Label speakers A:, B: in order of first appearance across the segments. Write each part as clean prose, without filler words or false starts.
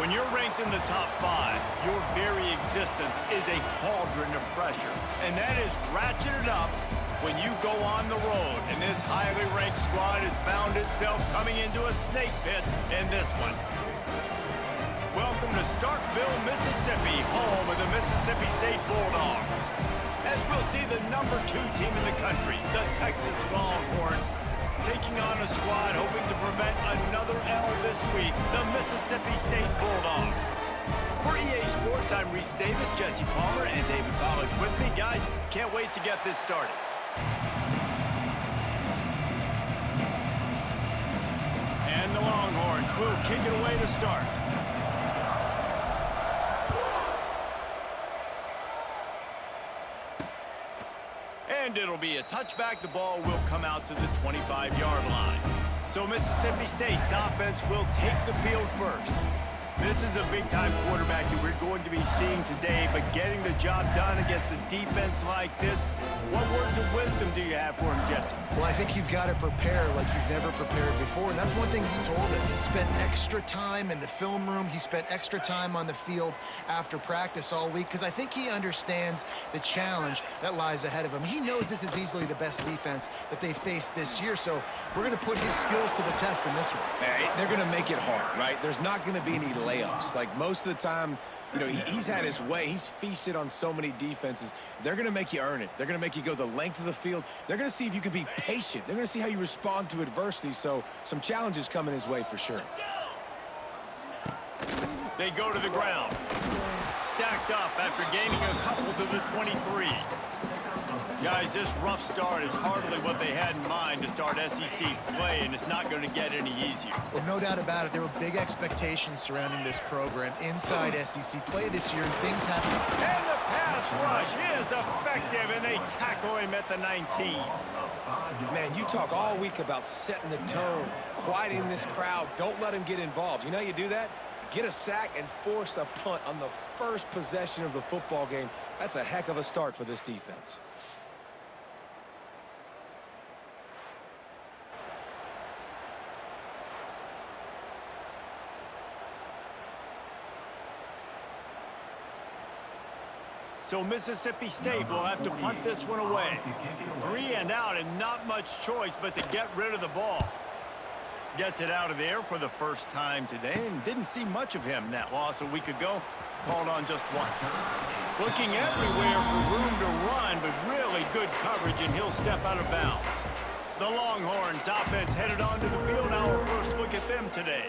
A: When you're ranked in the top 5, your very existence is a cauldron of pressure. And that is ratcheted up when you go on the road. And this highly ranked squad has found itself coming into a snake pit in this one. Welcome to Starkville, Mississippi, home of the Mississippi State Bulldogs. As we'll see the number 2 team in the country, the Texas Longhorns, taking on a squad hoping to prevent another L this week, the Mississippi State Bulldogs. For EA Sports, I'm Reese Davis, Jesse Palmer, and David Pollack with me. Guys, can't wait to get this started. And the Longhorns will kick it away to start. And it'll be a touchback. The ball will come out to the 25-yard line. So Mississippi State's offense will take the field first. This is a big-time quarterback that we're going to be seeing today, but getting the job done against a defense like this, what words of wisdom do you have for him, Jesse?
B: Well, I think you've got to prepare like you've never prepared before, and that's one thing he told us. He spent extra time in the film room. He spent extra time on the field after practice all week because I think he understands the challenge that lies ahead of him. He knows this is easily the best defense that they face this year, so we're going to put his skills to the test in this one.
C: They're going to make it hard, right? There's not going to be any layups. Like most of the time, you know, he's had his way. He's feasted on so many defenses. They're going to make you earn it. They're going to make you go the length of the field. They're going to see if you can be patient. They're going to see how you respond to adversity. So some challenges coming his way for sure.
A: They go to the ground. Stacked up after gaining a couple to the 23. Guys, this rough start is hardly what they had in mind to start SEC play, and it's not going to get any easier.
B: Well, no doubt about it. There were big expectations surrounding this program inside SEC play this year, and things happen.
A: And the pass rush is effective, and they tackle him at the 19.
C: Man, you talk all week about setting the tone, quieting this crowd. Don't let him get involved. You know how you do that? Get a sack and force a punt on the first possession of the football game. That's a heck of a start for this defense.
A: So Mississippi State will have to punt this one away. 3 and out and not much choice but to get rid of the ball. Gets it out of the air for the first time today and didn't see much of him. That loss a week ago, called on just once. Looking everywhere for room to run, but really good coverage, and he'll step out of bounds. The Longhorns offense headed onto the field. Our first look at them today.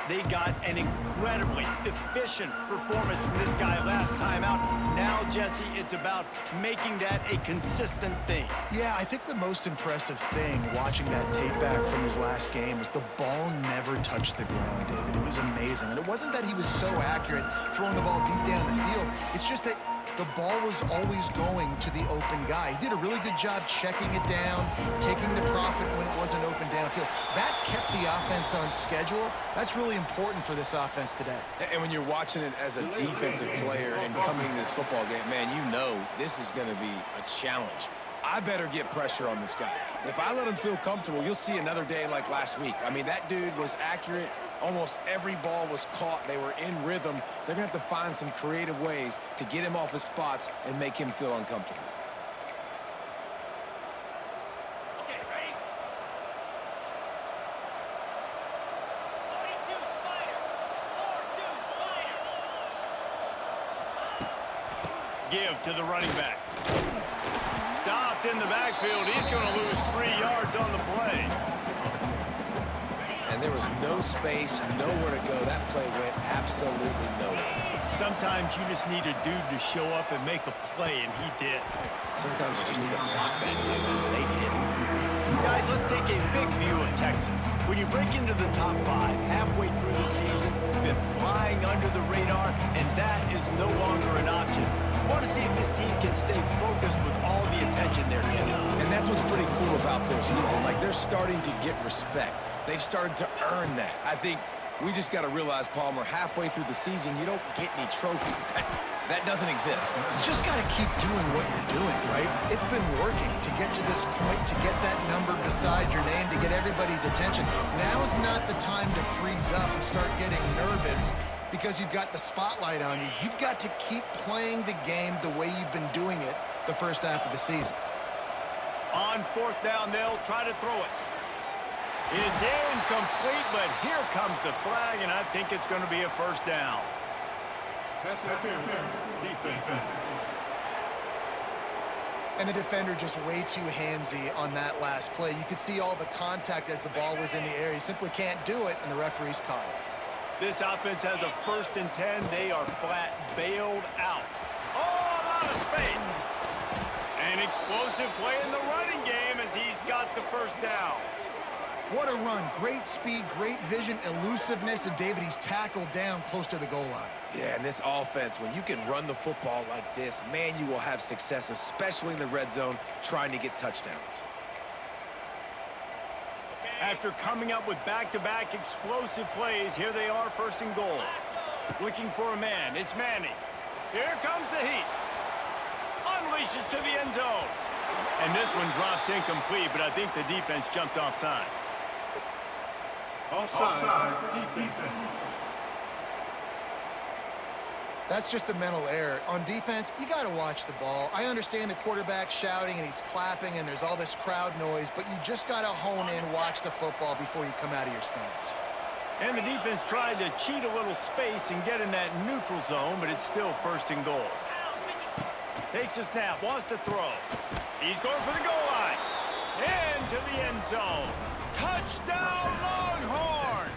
A: They got an incredibly efficient performance from this guy last time out. Now, Jesse, it's about making that a consistent thing.
B: Yeah, I think the most impressive thing watching that tape back from his last game is the ball never touched the ground, David. It was amazing. And it wasn't that he was so accurate throwing the ball deep down the field. It's just that the ball was always going to the open guy. He did a really good job checking it down, taking the profit when it wasn't open downfield. That kept the offense on schedule. That's really important for this offense today.
C: And when you're watching it as a defensive player and coming to this football game, man, you know this is going to be a challenge. I better get pressure on this guy. If I let him feel comfortable, you'll see another day like last week. I mean, that dude was accurate. Almost every ball was caught. They were in rhythm. They're going to have to find some creative ways to get him off his spots and make him feel uncomfortable.
D: Okay, ready? 42 Spider. 4-2 Spider.
A: Give to the running back. Stopped in the backfield. He's going to lose 3 yards on the play.
C: And there was no space, nowhere to go. That play went absolutely nowhere.
A: Sometimes you just need a dude to show up and make a play, and he did.
C: Sometimes you just need to block that dude. They didn't.
A: Guys, let's take a big view of Texas. When you break into the top 5 halfway through the season, you've been flying under the radar, and that is no longer an option. I want to see if this team can stay focused with all the attention they're getting.
C: And that's what's pretty cool about their season. Like, they're starting to get respect. They've started to earn that. I think we just got to realize, Palmer, halfway through the season, you don't get any trophies. That doesn't exist.
B: You just got to keep doing what you're doing, right? It's been working to get to this point, to get that number beside your name, to get everybody's attention. Now is not the time to freeze up and start getting nervous because you've got the spotlight on you. You've got to keep playing the game the way you've been doing it the first half of the season.
A: On fourth down, they'll try to throw it. It's incomplete, but here comes the flag, and I think it's going to be a first down.
E: Pass interference, defense.
B: And the defender just way too handsy on that last play. You could see all the contact as the ball was in the air. He simply can't do it, and the referee's caught it.
A: This offense has a 1st and 10. They are flat bailed out. Oh, a lot of space. An explosive play in the running game as he's got the first down.
B: What a run. Great speed, great vision, elusiveness, and David, he's tackled down close to the goal line.
C: Yeah, and this offense, when you can run the football like this, man, you will have success, especially in the red zone, trying to get touchdowns.
A: After coming up with back-to-back explosive plays, here they are, 1st and goal. Looking for a man. It's Manning. Here comes the heat. Unleashes to the end zone. And this one drops incomplete, but I think the defense jumped offside.
E: Offside, defense.
B: That's just a mental error. On defense, you got to watch the ball. I understand the quarterback shouting and he's clapping and there's all this crowd noise, but you just got to hone in, watch the football before you come out of your stance.
A: And the defense tried to cheat a little space and get in that neutral zone, but it's still 1st and goal. Takes a snap, wants to throw. He's going for the goal line. Into the end zone. Touchdown, Longhorns!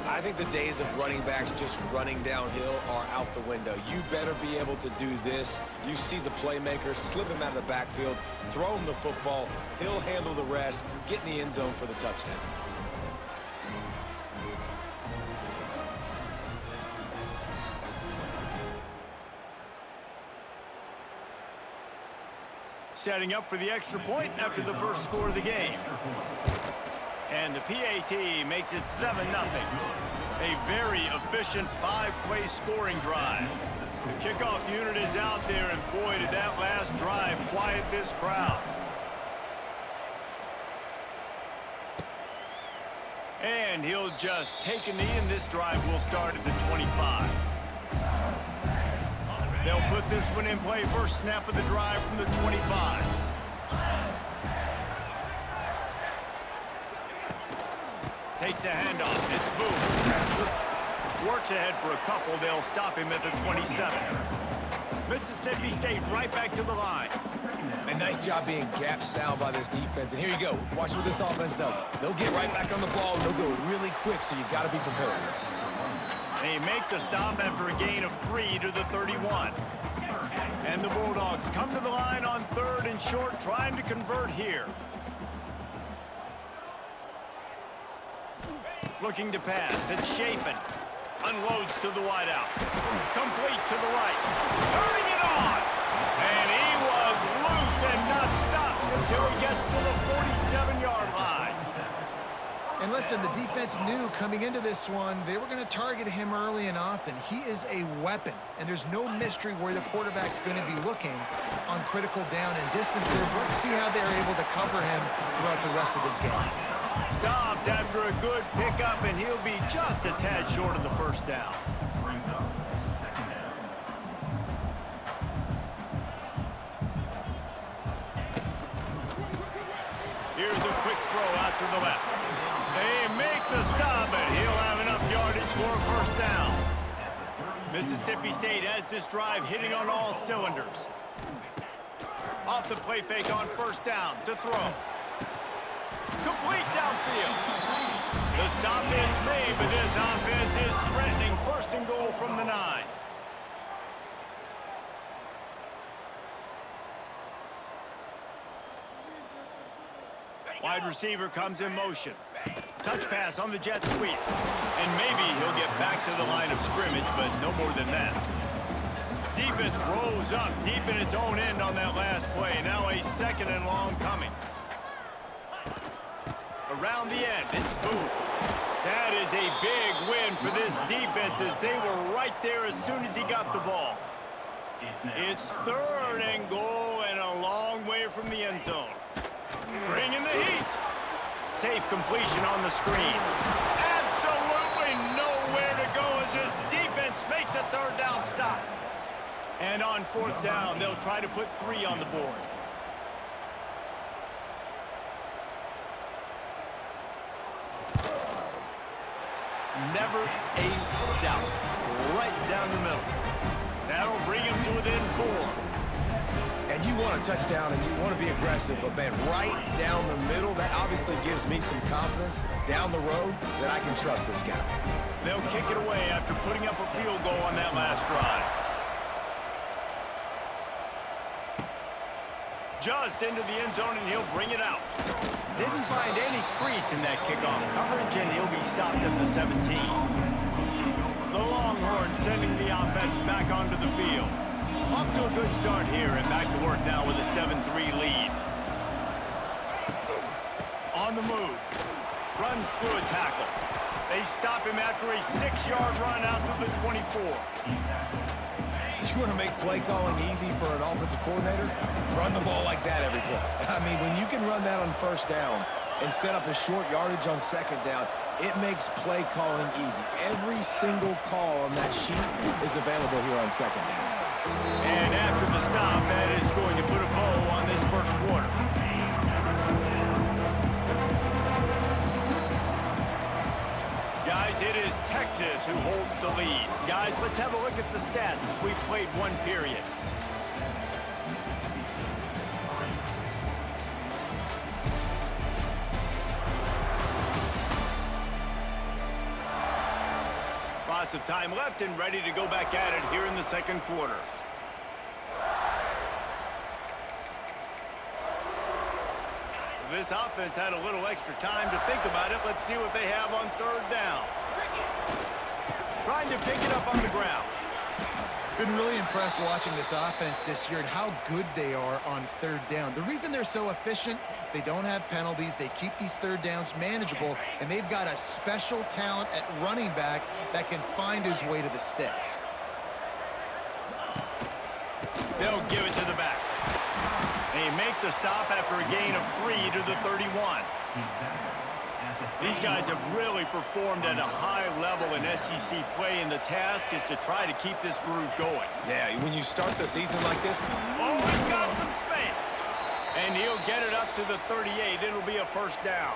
C: I think the days of running backs just running downhill are out the window. You better be able to do this. You see the playmaker, slip him out of the backfield, throw him the football, he'll handle the rest, get in the end zone for the touchdown.
A: Setting up for the extra point after the first score of the game. And the PAT makes it 7-0. A very efficient 5-play scoring drive. The kickoff unit is out there, and boy, did that last drive quiet this crowd. And he'll just take a knee, and this drive will start at the 25. They'll put this one in play. First snap of the drive from the 25. Takes the handoff. It's Booth. Works ahead for a couple. They'll stop him at the 27. Mississippi State right back to the line.
C: A nice job being gap sound by this defense. And here you go. Watch what this offense does. They'll get right back on the ball. They'll go really quick, so you got to be prepared.
A: They make the stop after a gain of 3 to the 31. And the Bulldogs come to the line on 3rd and short, trying to convert here. Looking to pass. It's Shapen. Unloads to the wideout. Complete to the right. Turning it on. And he was loose and not stopped until he gets to the 47-yard line.
B: And listen, the defense knew coming into this one, they were going to target him early and often. He is a weapon, and there's no mystery where the quarterback's going to be looking on critical down and distances. Let's see how they're able to cover him throughout the rest of this game.
A: Stopped after a good pickup, and he'll be just a tad short of the first down. Here's a quick throw out to the left. They make the stop, but he'll have enough yardage for a first down. Mississippi State has this drive hitting on all cylinders. Off the play fake on first down to throw. Complete downfield. The stop is made, but this offense is threatening 1st and goal from the 9. Wide receiver comes in motion. Touch pass on the jet sweep. And maybe he'll get back to the line of scrimmage, but no more than that. Defense rolls up deep in its own end on that last play. Now a 2nd and long coming. Around the end, it's Booth. That is a big win for this defense as they were right there as soon as he got the ball. It's 3rd and goal and a long way from the end zone. Bring in the heat. Safe completion on the screen. Absolutely nowhere to go makes a third down stop. And on fourth down, they'll try to put 3 on the board. Never a doubt. Right down the middle. That'll bring him to within 4.
C: And you want a touchdown and you want to be aggressive, but man, right down the middle, that obviously gives me some confidence down the road that I can trust this guy.
A: They'll kick it away after putting up a field goal on that last drive. Just into the end zone, and he'll bring it out. Didn't find any crease in that kickoff coverage, and he'll be stopped at the 17. The Longhorns sending the offense back onto the field. Off to a good start here, and back to work now with a 7-3 lead. On the move. Runs through a tackle. They stop him after a 6-yard run out to the 24.
C: You want to make play calling easy for an offensive coordinator? Run the ball like that every play. I mean, when you can run that on first down and set up a short yardage on second down, it makes play calling easy. Every single call on that sheet is available here on second down.
A: And after the stop, that is going to put a bow on this first quarter. Guys, it is Texas who holds the lead. Guys, let's have a look at the stats as we've played one period. Lots of time left and ready to go back at it here in the second quarter. This offense had a little extra time to think about it. Let's see what they have on third down. Trying to pick it up on the ground.
B: Been really impressed watching this offense this year and how good they are on third down. The reason they're so efficient, they don't have penalties, they keep these third downs manageable, and they've got a special talent at running back that can find his way to the sticks.
A: They'll give it to the back. They make the stop after a gain of 3 to the 31. These guys have really performed at a high level in SEC play, and the task is to try to keep this groove going.
C: Yeah, when you start the season like this.
A: Oh, he's got some space. And he'll get it up to the 38. It'll be a first down.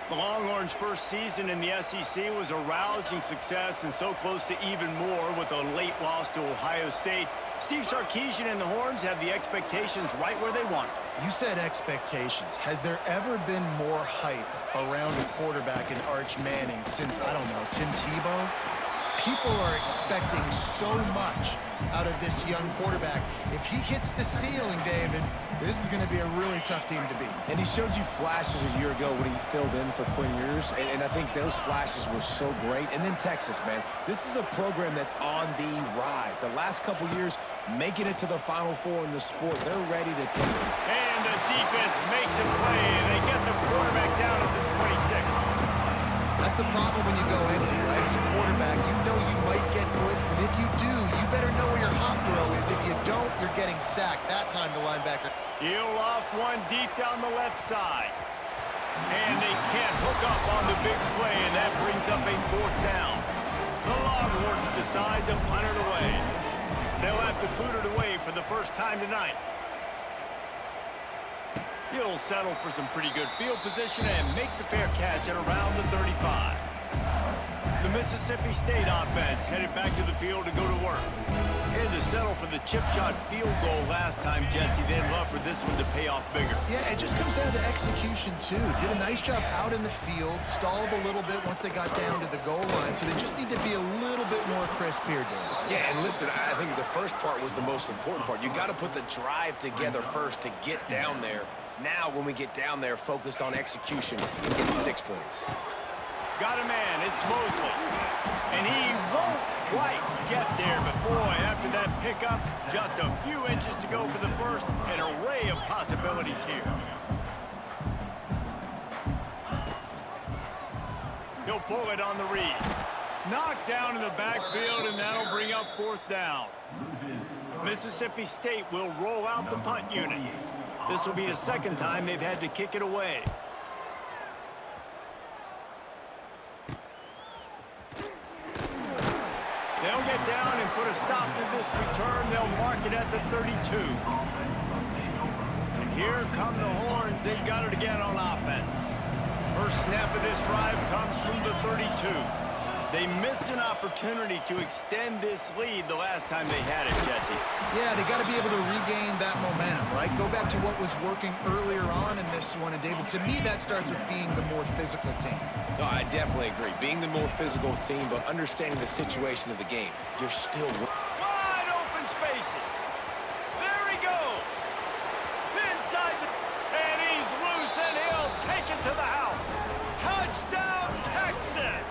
A: The Longhorns' first season in the SEC was a rousing success and so close to even more with a late loss to Ohio State. Steve Sarkisian and the Horns have the expectations right where they want it.
B: You said expectations. Has there ever been more hype around a quarterback in Arch Manning since, I don't know, Tim Tebow? People are expecting so much out of this young quarterback. If he hits the ceiling, David, this is going to be a really tough team to beat.
C: And he showed you flashes a year ago when he filled in for Quinn Ewers, and I think those flashes were so great. And then Texas, man, this is a program that's on the rise. The last couple years, making it to the Final Four in the sport, they're ready to take it.
A: And the defense makes a play, and they get the quarterback down at the 26.
B: That's the problem when you go empty, right? As a quarterback, you know you might get blitzed, and if you do, you better know where your hot throw is. If you don't, you're getting sacked. That time the linebacker.
A: He'll loft one deep down the left side. And they can't hook up on the big play, and that brings up a fourth down. The Longhorns decide to punt it away. They'll have to boot it away for the first time tonight. He'll settle for some pretty good field position and make the fair catch at around the 35. The Mississippi State offense headed back to the field to go to work. They had to settle for the chip shot field goal last time, Jesse. They'd love for this one to pay off bigger.
B: Yeah, it just comes down to execution, too. Did a nice job out in the field, stalled a little bit once they got down to the goal line, so they just need to be a little bit more crisp here, David.
C: Yeah, and listen, I think the first part was the most important part. You got to put the drive together first to get down there. Now, when we get down there, focus on execution and get 6 points.
A: Got a man, it's Mosley. And he won't quite get there, but boy, after that pickup, just a few inches to go for the first, an array of possibilities here. He'll pull it on the read. Knocked down in the backfield, and that'll bring up fourth down. Mississippi State will roll out the punt unit. This will be the second time they've had to kick it away. They'll put a stop to this return. They'll mark it at the 32. And here come the horns. They've got it again on offense. First snap of this drive comes from the 32. They missed an opportunity to extend this lead the last time they had it, Jesse.
B: Yeah, they got to be able to regain that momentum, right? Go back to what was working earlier on in this one. And, David, to me, that starts with being the more physical team.
C: No, I definitely agree. Being the more physical team, but understanding the situation of the game. You're still...
A: Wide open spaces. There he goes. Inside the... And he's loose, and he'll take it to the house. Touchdown, Texas!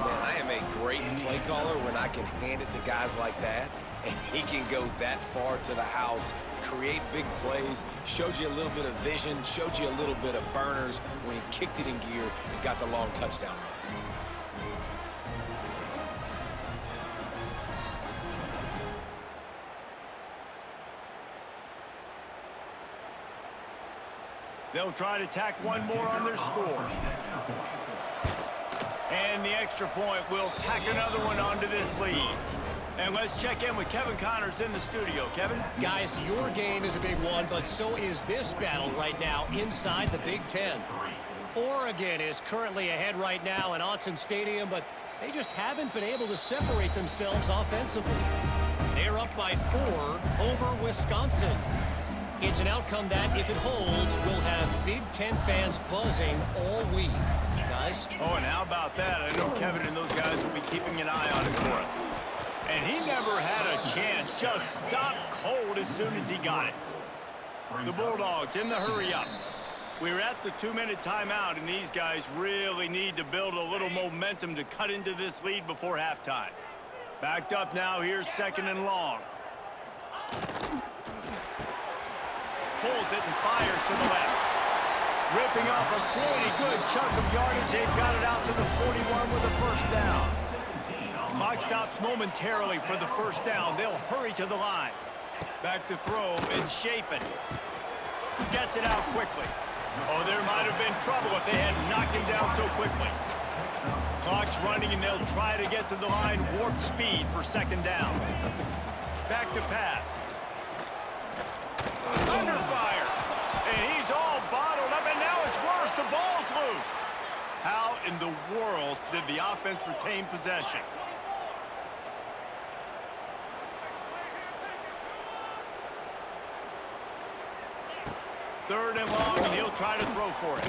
C: Man, I am a great play caller when I can hand it to guys like that, and he can go that far to the house, create big plays, showed you a little bit of vision, showed you a little bit of burners when he kicked it in gear and got the long touchdown run.
A: They'll try to tack one more on their score. And the extra point will tack another one onto this lead. And let's check in with Kevin Connors in the studio. Kevin?
F: Guys, your game is a big one, but so is this battle right now inside the Big Ten. Oregon is currently ahead right now in Autzen Stadium, but they just haven't been able to separate themselves offensively. They're up by 4 over Wisconsin. It's an outcome that, if it holds, will have Big Ten fans buzzing all week. Guys?
A: Oh, and how about that? I know Kevin and those guys will be keeping an eye on it for us. And he never had a chance. Just stopped cold as soon as he got it. The Bulldogs in the hurry-up. We're at the 2-minute timeout, and these guys really need to build a little momentum to cut into this lead before halftime. Backed up now. Here's 2nd and long. Pulls it and fires to the left. Ripping off a pretty good chunk of yardage. They've got it out to the 41 with a first down. Clock stops momentarily for the first down. They'll hurry to the line. Back to throw. It's Shapen. Gets it out quickly. Oh, there might have been trouble if they had knocked him down so quickly. Clock's running, and they'll try to get to the line. Warp speed for 2nd down. Back to pass. Under fire. And he's all bottled up, and now it's worse. The ball's loose. How in the world did the offense retain possession? Third and long, and he'll try to throw for it.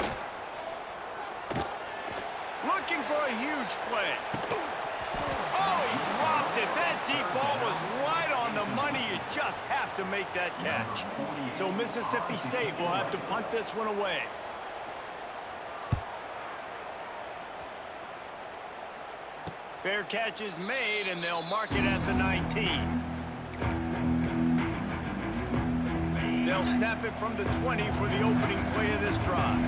A: Looking for a huge play. Oh, he dropped it. That deep ball was right on the money. You just have to make that catch. So Mississippi State will have to punt this one away. Fair catch is made, and they'll mark it at the 19. They'll snap it from the 20 for the opening play of this drive.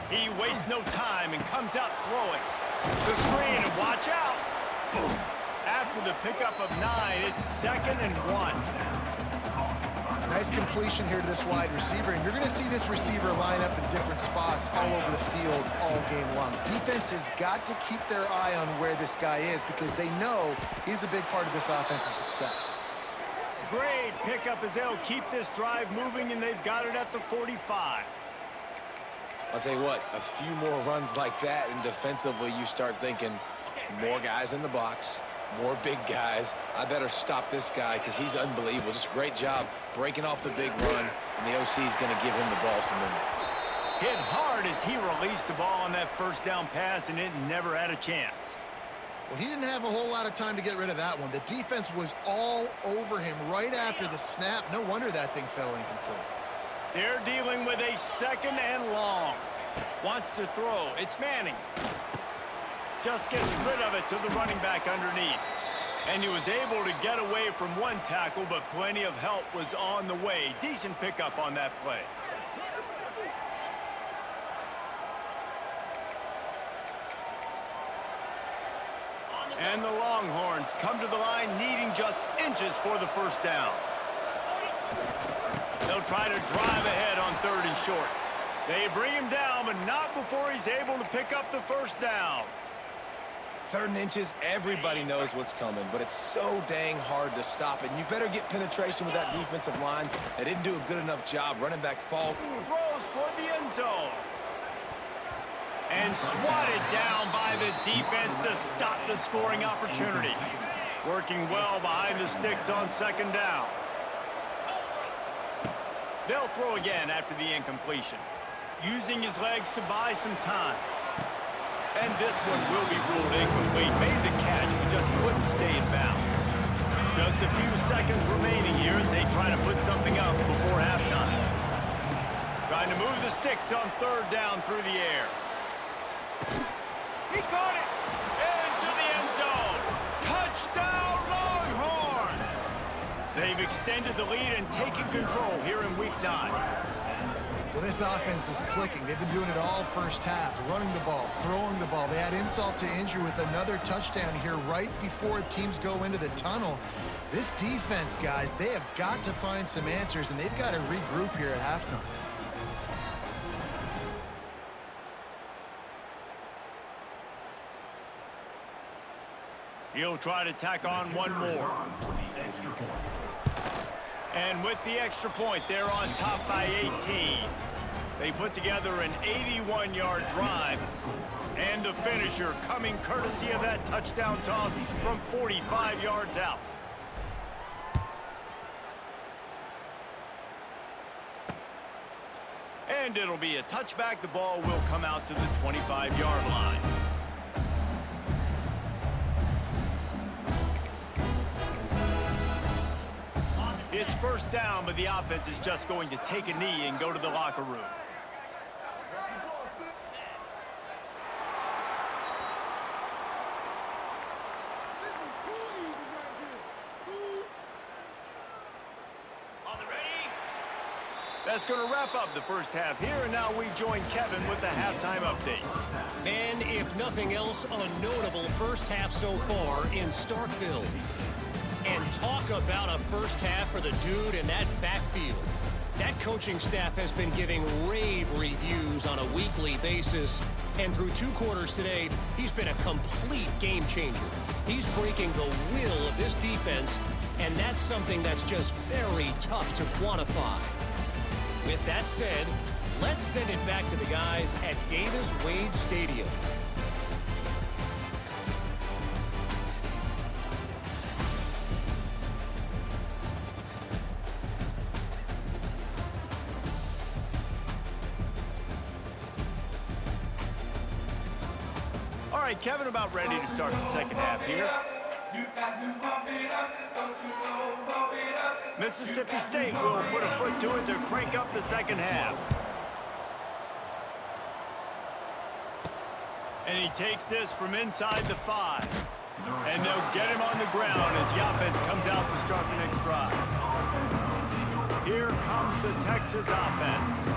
A: He wastes no time and comes out throwing. The screen, and watch out. After the pickup of 9, it's 2nd and 1.
B: Nice completion here to this wide receiver, and you're going to see this receiver line up in different spots all over the field all game long. Defense has got to keep their eye on where this guy is because they know he's a big part of this offense's success.
A: Great pickup as they'll keep this drive moving, and they've got it at the 45.
C: I'll tell you what, a few more runs like that, and defensively you start thinking more guys in the box, more big guys. I better stop this guy because he's unbelievable. Just great job breaking off the big run, and the OC is going to give him the ball some minute.
A: Hit hard as he released the ball on that first down pass, and it never had a chance.
B: Well, he didn't have a whole lot of time to get rid of that one. The defense was all over him right after the snap. No wonder that thing fell incomplete.
A: They're dealing with a 2nd and long. Wants to throw. It's Manning. Just gets rid of it to the running back underneath. And he was able to get away from one tackle, but plenty of help was on the way. Decent pickup on that play. And the Longhorns come to the line needing just inches for the first down. They'll try to drive ahead on 3rd and short. They bring him down, but not before he's able to pick up the first down.
C: 3rd and inches, everybody knows what's coming, but it's so dang hard to stop it. You better get penetration with that defensive line. They didn't do a good enough job. Running back fall.
A: Throws toward the end zone. And swatted down by the defense to stop the scoring opportunity. Working well behind the sticks on 2nd down. They'll throw again after the incompletion. Using his legs to buy some time. And this one will be ruled incomplete. Made the catch, but just couldn't stay in bounds. Just a few seconds remaining here as they try to put something up before halftime. Trying to move the sticks on 3rd down through the air. He caught it! Into the end zone! Touchdown, Longhorns! They've extended the lead and taken control here in Week 9.
B: Well, this offense is clicking. They've been doing it all first half, running the ball, throwing the ball. They had insult to injury with another touchdown here right before teams go into the tunnel. This defense, guys, they have got to find some answers, and they've got to regroup here at halftime.
A: He'll try to tack on one more. And with the extra point, they're on top by 18. They put together an 81-yard drive. And the finisher coming courtesy of that touchdown toss from 45 yards out. And it'll be a touchback. The ball will come out to the 25-yard line. It's 1st down, but the offense is just going to take a knee and go to the locker room. That's going to wrap up the first half here, and now we join Kevin with the halftime update.
F: And if nothing else, a notable first half so far in Starkville. And talk about a first half for the dude in that backfield. That coaching staff has been giving rave reviews on a weekly basis. And through 2 quarters today, he's been a complete game changer. He's breaking the will of this defense, and that's something that's just very tough to quantify. With that said, let's send it back to the guys at Davis-Wade Stadium.
A: All right, Kevin, about ready to start the second half here. Mississippi State will put a foot to it to crank up the second half. And he takes this from inside the 5. And they'll get him on the ground as the offense comes out to start the next drive. Here comes the Texas offense.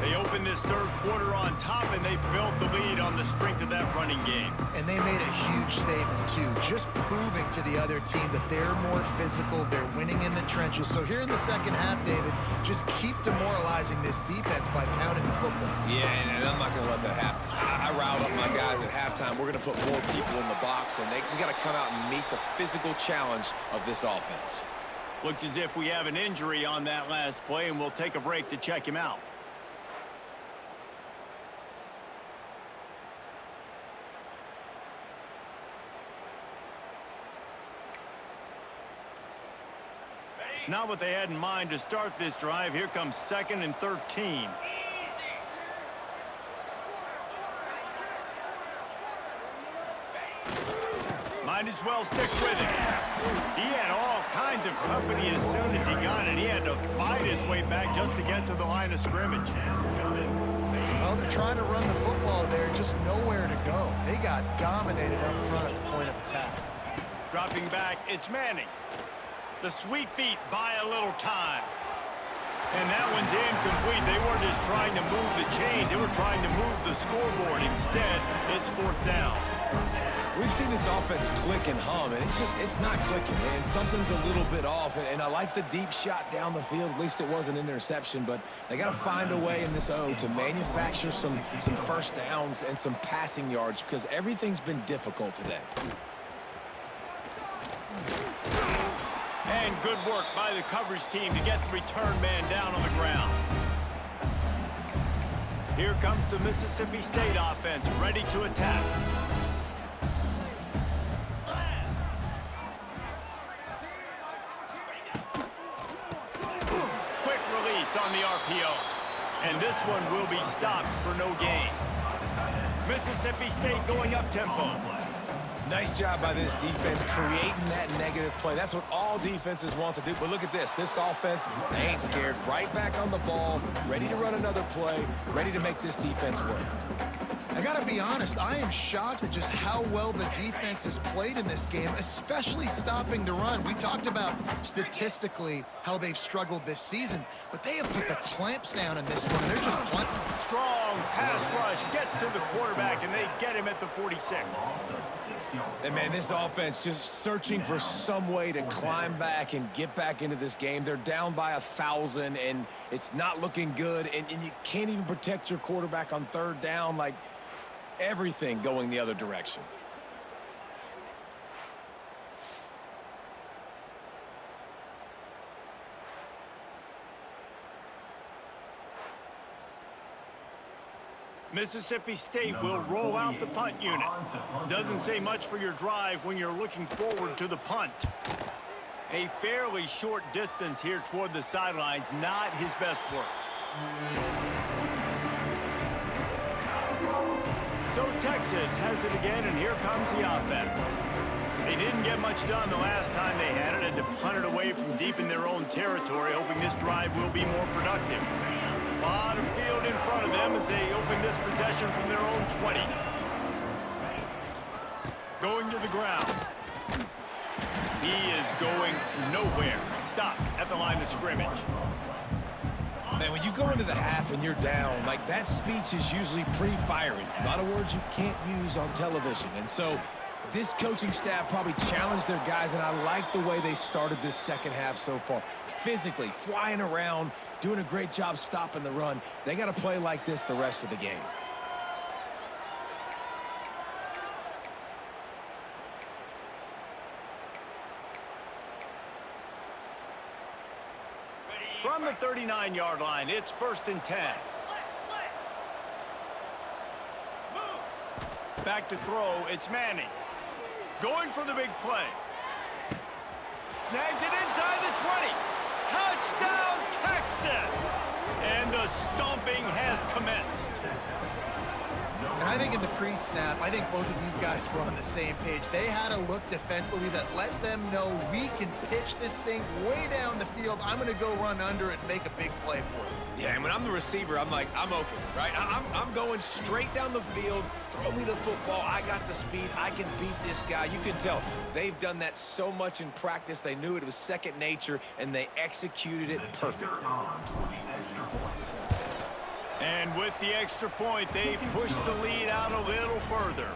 A: They opened this 3rd quarter on top, and they built the lead on the strength of that running game.
B: And they made a huge statement, too, just proving to the other team that they're more physical, they're winning in the trenches. So here in the second half, David, just keep demoralizing this defense by pounding the football.
C: Yeah, and I'm not going to let that happen. I riled up my guys at halftime. We're going to put more people in the box, and we got to come out and meet the physical challenge of this offense.
A: Looks as if we have an injury on that last play, and we'll take a break to check him out. Not what they had in mind to start this drive. Here comes 2nd and 13. Might as well stick with it. He had all kinds of company as soon as he got it. He had to fight his way back just to get to the line of scrimmage.
B: Well, they're trying to run the football there, just nowhere to go. They got dominated up front at the point of attack.
A: Dropping back, it's Manning. The sweet feet buy a little time. And that one's incomplete. They weren't just trying to move the chains. They were trying to move the scoreboard. Instead, it's 4th down.
C: We've seen this offense click and hum, and it's not clicking, and something's a little bit off. And I like the deep shot down the field. At least it wasn't an interception, but they got to find a way in this O to manufacture some first downs and some passing yards because everything's been difficult today.
A: And good work by the coverage team to get the return man down on the ground. Here comes the Mississippi State offense, ready to attack. Quick release on the RPO. And this one will be stopped for no gain. Mississippi State going up tempo.
C: Nice job by this defense creating that negative play. That's what all defenses want to do. But look at this. This offense, they ain't scared. Right back on the ball, ready to run another play, ready to make this defense work.
B: I gotta be honest, I am shocked at just how well the defense has played in this game, especially stopping the run. We talked about statistically how they've struggled this season, but they have put the clamps down in this one. They're just blunt.
A: Strong pass rush gets to the quarterback, and they get him at the 46.
C: And, man, this offense just searching for some way to climb back and get back into this game. They're down by 1,000, and it's not looking good, and you can't even protect your quarterback on third down. Like, everything going the other direction.
A: Mississippi State will roll out the punt unit. Doesn't say much for your drive when you're looking forward to the punt. A fairly short distance here toward the sidelines, not his best work. So Texas has it again, and here comes the offense. They didn't get much done the last time they had it, and to punt it away from deep in their own territory, hoping this drive will be more productive. A lot of field in front of them as they open this possession from their own 20. Going to the ground. He is going nowhere. Stop at the line of scrimmage.
C: Man, when you go into the half and you're down, like that speech is usually pre-firing. A lot of words you can't use on television. And so this coaching staff probably challenged their guys, and I like the way they started this second half so far. Physically, flying around, doing a great job stopping the run. They got to play like this the rest of the game.
A: From the 39-yard line, it's 1st and 10. Back to throw, it's Manning. Going for the big play. Snags it inside the 20. Touchdown, Texas! And the stomping has commenced.
B: And I think in the pre-snap, I think both of these guys were on the same page. They had a look defensively that let them know we can pitch this thing way down the field. I'm going to go run under it and make a big play for it.
C: Yeah, and when I'm the receiver, I'm like, I'm open, right? I'm going straight down the field. Throw me the football. I got the speed. I can beat this guy. You can tell they've done that so much in practice. They knew it was second nature, and they executed it perfectly.
A: And with the extra point, they push the lead out a little further.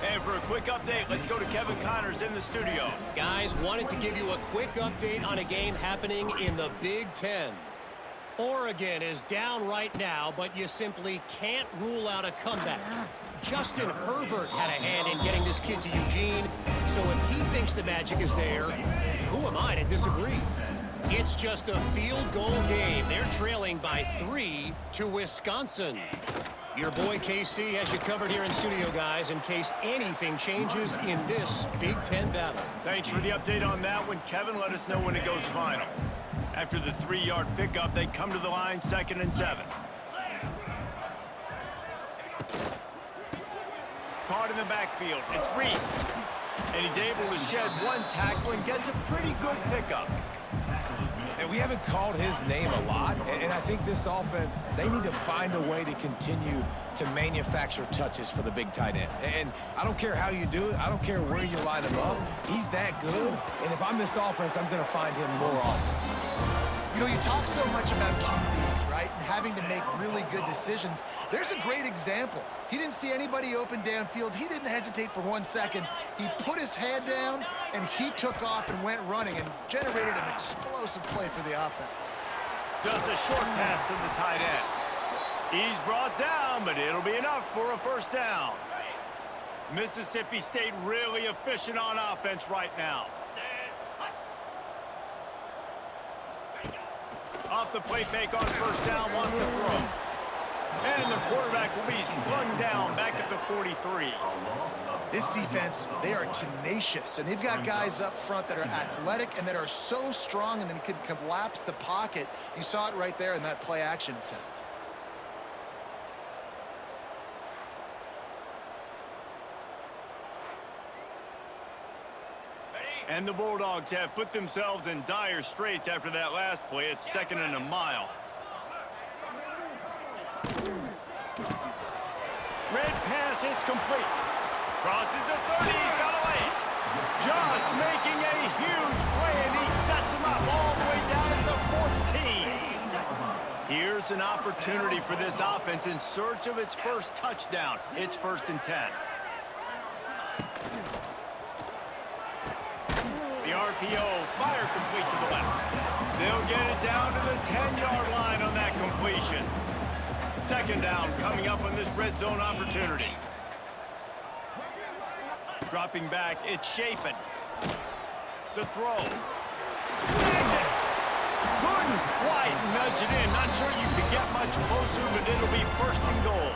A: And for a quick update, let's go to Kevin Connors in the studio.
F: Guys, wanted to give you a quick update on a game happening in the Big Ten. Oregon is down right now, but you simply can't rule out a comeback. Justin Herbert had a hand in getting this kid to Eugene, so if he thinks the magic is there, who am I to disagree? It's just a field goal game. They're trailing by 3 to Wisconsin. Your boy KC has you covered here in studio, guys, in case anything changes in this Big Ten battle.
A: Thanks for the update on that one, Kevin. Let us know when it goes final. After the 3-yard pickup, they come to the line, 2nd and 7. Caught in the backfield. It's Reese. And he's able to shed one tackle and gets a pretty good pickup.
C: And we haven't called his name a lot, and I think this offense, they need to find a way to continue to manufacture touches for the big tight end. And I don't care how you do it. I don't care where you line him up. He's that good, and if I'm this offense, I'm going to find him more often.
B: You know, you talk so much about QBs, right? And having to make really good decisions. There's a great example. He didn't see anybody open downfield. He didn't hesitate for 1 second. He put his head down, and he took off and went running and generated an explosive play for the offense.
A: Just a short pass to the tight end. He's brought down, but it'll be enough for a first down. Mississippi State really efficient on offense right now. Off the play fake on first down, wants to throw. And the quarterback will be slung down back at the 43.
B: This defense, they are tenacious, and they've got guys up front that are athletic and that are so strong and then can collapse the pocket. You saw it right there in that play action attempt.
A: And the Bulldogs have put themselves in dire straits after that last play. It's 2nd and a mile. Red pass, it's complete. Crosses the 30, he's got away. Just making a huge play, and he sets him up all the way down to the 14. Here's an opportunity for this offense in search of its first touchdown. It's 1st and 10. The RPO, fire complete to the left. They'll get it down to the 10-yard line on that completion. 2nd down coming up on this red zone opportunity. Dropping back, it's Shapen. The throw. Snags it. Couldn't quite nudge it in. Not sure you could get much closer, but it'll be 1st and goal.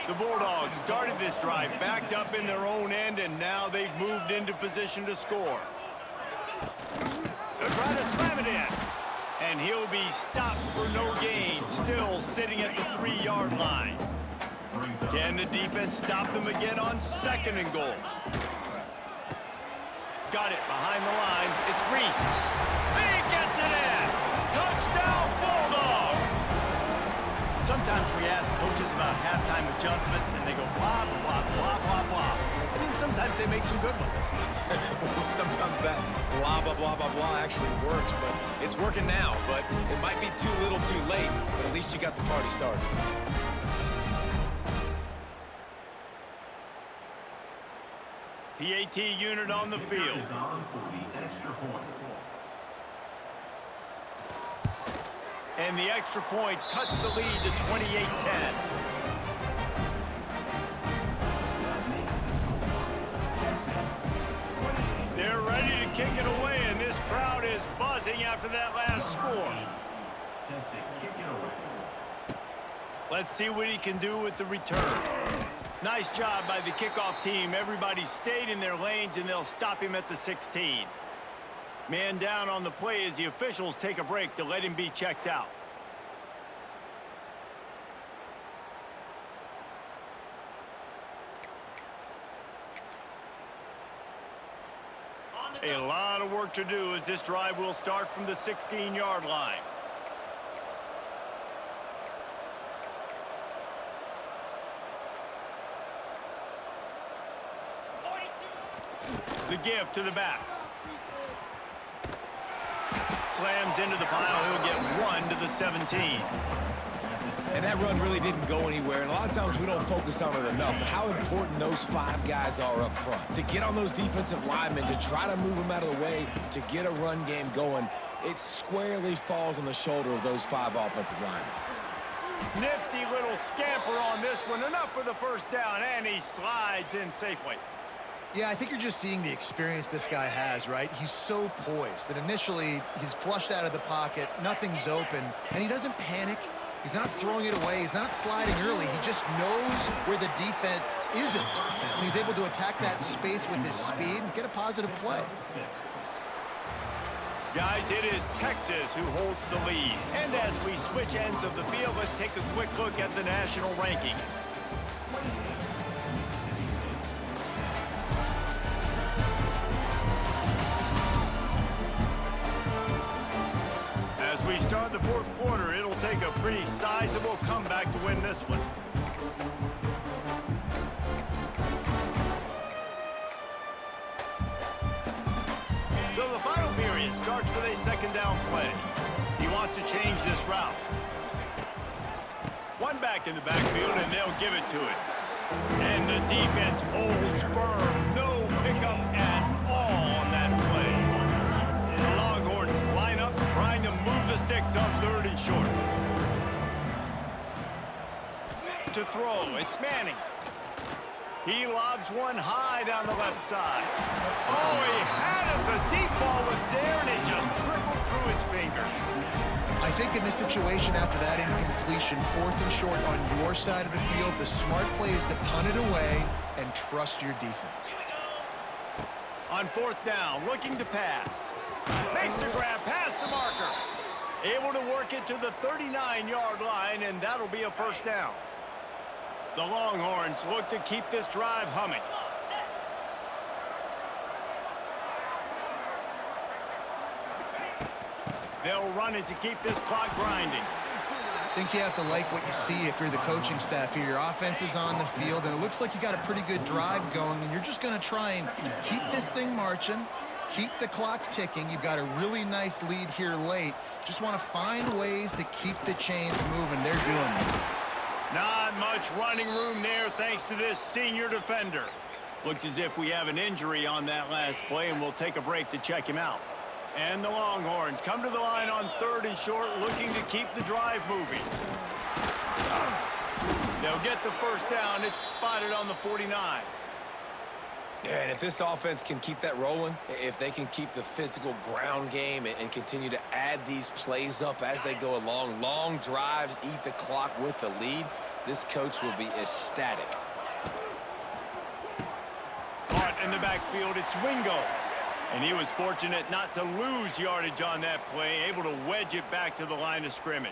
A: The Bulldogs started this drive backed up in their own end, and now they've moved into position to score. They'll try to slam it in. And he'll be stopped for no gain, still sitting at the 3-yard line. Can the defense stop them again on 2nd and goal? Got it behind the line. It's Reese. He gets it in. Touchdown, Bulldogs. Sometimes we ask coaches about halftime adjustments, and they go blah, blah, blah, blah, blah. I mean, sometimes they make some good ones.
C: Sometimes that blah, blah, blah, blah, blah actually works, but it's working now. But it might be too little too late, but at least you got the party started.
A: PAT unit on the field. And the extra point cuts the lead to 28-10. They're ready to kick it away, and this crowd is buzzing after that last score. Let's see what he can do with the return. Nice job by the kickoff team. Everybody stayed in their lanes, and they'll stop him at the 16. Man down on the play as the officials take a break to let him be checked out. A lot of work to do as this drive will start from the 16-yard line. The give to the back. Slams into the pile. He'll get 1 to the 17.
C: And that run really didn't go anywhere, and a lot of times we don't focus on it enough. But how important those 5 guys are up front. To get on those defensive linemen, to try to move them out of the way, to get a run game going, it squarely falls on the shoulder of those 5 offensive linemen.
A: Nifty little scamper on this one. Enough for the first down, and he slides in safely.
B: Yeah, I think you're just seeing the experience this guy has, right? He's so poised that initially he's flushed out of the pocket, nothing's open, and he doesn't panic. He's not throwing it away. He's not sliding early. He just knows where the defense isn't, and he's able to attack that space with his speed and get a positive play.
A: Guys, it is Texas who holds the lead. And as we switch ends of the field, let's take a quick look at the national rankings. As we start the 4th quarter, it'll take a pretty sizable comeback to win this one. So the final period starts with a 2nd down play. He wants to change this route. One back in the backfield, and they'll give it to it. And the defense holds firm. No pickup at all on that play. The Longhorns line up, trying to move the sticks on 3rd and short. To throw, it's Manning. He lobs one high down the left side. Oh, he had it. The deep ball was there, and it just trickled through his fingers.
B: I think in this situation, after that incompletion, 4th and short on your side of the field, the smart play is to punt it away and trust your defense.
A: On 4th down, looking to pass. Makes the grab past the marker. Able to work it to the 39-yard line, and that'll be a 1st down. The Longhorns look to keep this drive humming. They'll run it to keep this clock grinding.
B: I think you have to like what you see if you're the coaching staff here. Your offense is on the field, and it looks like you got a pretty good drive going, and you're just going to try and keep this thing marching, keep the clock ticking. You've got a really nice lead here late. Just want to find ways to keep the chains moving. They're doing that.
A: Not much running room there thanks to this senior defender. Looks as if we have an injury on that last play, and we'll take a break to check him out. And the Longhorns come to the line on 3rd and short, looking to keep the drive moving. They'll get the 1st down. It's spotted on the 49.
C: Yeah, and if this offense can keep that rolling, if they can keep the physical ground game and continue to add these plays up as they go along, long drives, eat the clock with the lead, this coach will be ecstatic.
A: Caught in the backfield, it's Wingo. And he was fortunate not to lose yardage on that play, able to wedge it back to the line of scrimmage.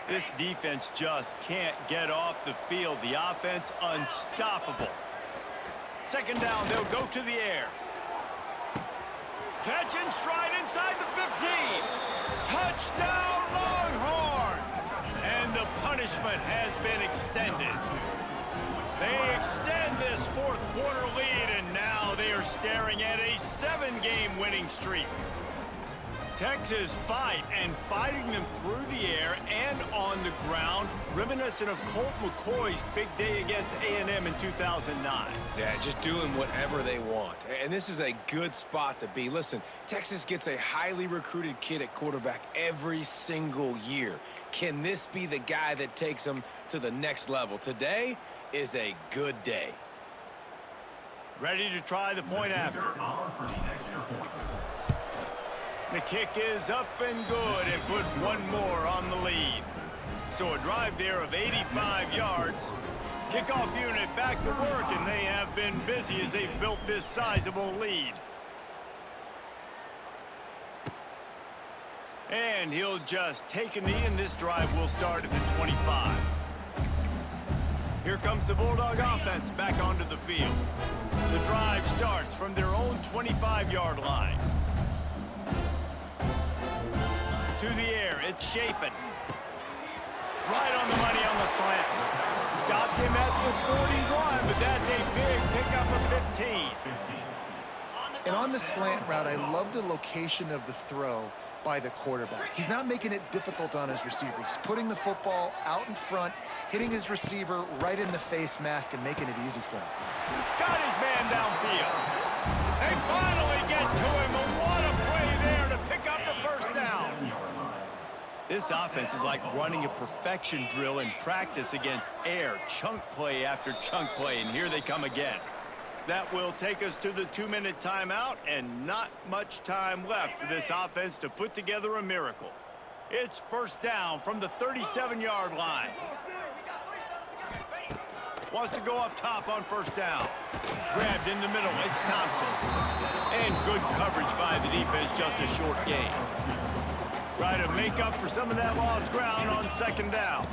A: This defense just can't get off the field. The offense unstoppable. 2nd down, they'll go to the air. Catch and stride inside the 15. Touchdown, Longhorns! And the punishment has been extended. They extend this 4th quarter lead, and now they are staring at a 7-game winning streak. Texas fighting them through the air and on the ground, reminiscent of Colt McCoy's big day against A&M in 2009.
C: Yeah, just doing whatever they want. And this is a good spot to be. Listen, Texas gets a highly recruited kid at quarterback every single year. Can this be the guy that takes them to the next level? Today is a good day.
A: Ready to try the point after. The kick is up and good, and put one more on the lead. So a drive there of 85 yards. Kickoff unit back to work, and they have been busy as they've built this sizable lead. And he'll just take a knee, and this drive will start at the 25. Here comes the Bulldog offense back onto the field. The drive starts from their own 25-yard line. To the air, it's Shapen. Right on the money on the slant. Stopped him at the 41, but that's a big pickup of 15.
B: And on the slant route, I love the location of the throw by the quarterback. He's not making it difficult on his receiver. He's putting the football out in front, hitting his receiver right in the face mask and making it easy for him.
A: Got his man downfield. They finally get to him, and what a play there to pick up the 1st down. This offense is like running a perfection drill in practice against air, chunk play after chunk play, and here they come again. That will take us to the 2-minute timeout, and not much time left for this offense to put together a miracle. It's 1st down from the 37-yard line. Wants to go up top on 1st down. Grabbed in the middle, it's Thompson. And good coverage by the defense, just a short gain. Try to make up for some of that lost ground on 2nd down.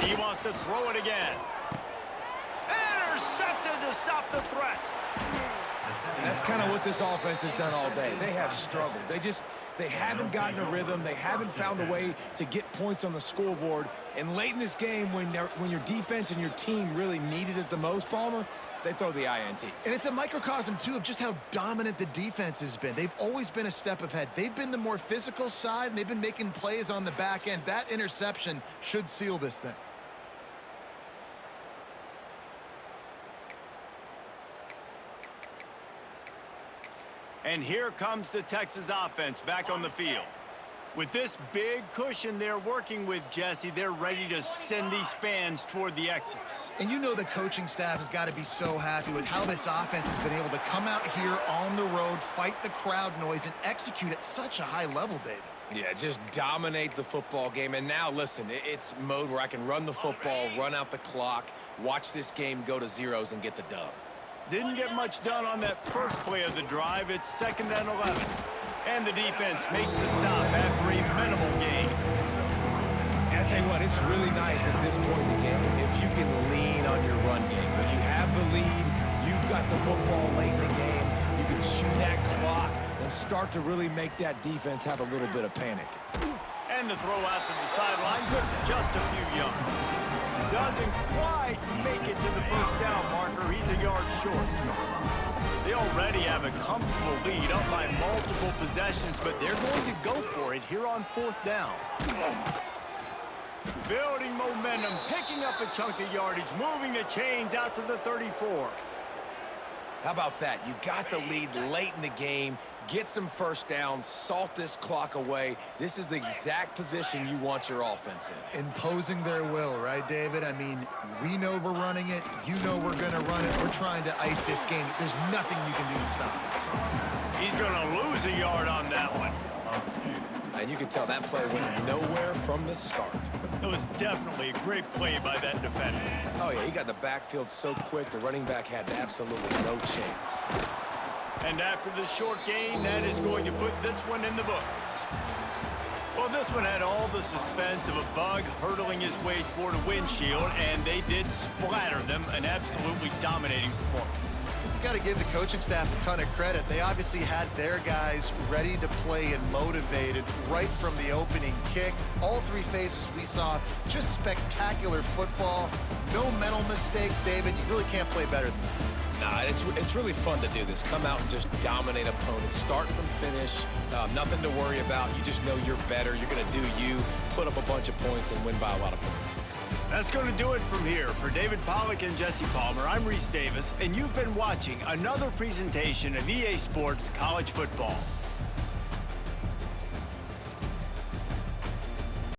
A: He wants to throw it again. Intercepted to stop the threat.
C: And that's kind of what this offense has done all day. They have struggled. They haven't gotten a rhythm. They haven't found a way to get points on the scoreboard. And late in this game, when your defense and your team really needed it the most, Palmer, they throw the INT.
B: And it's a microcosm, too, of just how dominant the defense has been. They've always been a step ahead. They've been the more physical side, and they've been making plays on the back end. That interception should seal this thing.
A: And here comes the Texas offense back on the field. With this big cushion they're working with, Jesse, they're ready to send these fans toward the exits.
B: And you know the coaching staff has got to be so happy with how this offense has been able to come out here on the road, fight the crowd noise, and execute at such a high level, David.
C: Yeah, just dominate the football game. And now, listen, it's mode where I can run the football, run out the clock, watch this game go to zeros, and get the dub.
A: Didn't get much done on that first play of the drive. It's 2nd and 11. And the defense makes the stop after a minimal gain.
C: And I tell you what, it's really nice at this point in the game if you can lean on your run game. When you have the lead, you've got the football late in the game, you can chew that clock and start to really make that defense have a little bit of panic.
A: And the throw out to the sideline, good for just a few yards. Doesn't quite make it to the first down marker. He's a yard short. They already have a comfortable lead up by multiple possessions, but they're going to go for it here on 4th down. Building momentum, picking up a chunk of yardage, moving the chains out to the 34.
C: How about that? You got the lead late in the game, get some first downs, salt this clock away. This is the exact position you want your offense in.
B: Imposing their will, right, David? I mean, we know we're running it. You know we're going to run it. We're trying to ice this game. There's nothing you can do to stop it.
A: He's going to lose a yard on that one.
C: And you can tell that play went nowhere from the start.
A: It was definitely a great play by that defender.
C: Oh, yeah, he got in the backfield so quick, the running back had absolutely no chance.
A: And after the short gain, that is going to put this one in the books. Well, this one had all the suspense of a bug hurtling his way toward a windshield, and they did splatter them, an absolutely dominating performance.
B: You got to give the coaching staff a ton of credit. They obviously had their guys ready to play and motivated right from the opening kick. All 3 phases we saw, just spectacular football. No mental mistakes, David. You really can't play better than that.
C: Nah, it's really fun to do this. Come out and just dominate opponents. Start from finish. Nothing to worry about. You just know you're better. You're going to do you, put up a bunch of points, and win by a lot of points.
A: That's going to do it from here. For David Pollack and Jesse Palmer, I'm Reese Davis, and you've been watching another presentation of EA Sports College Football.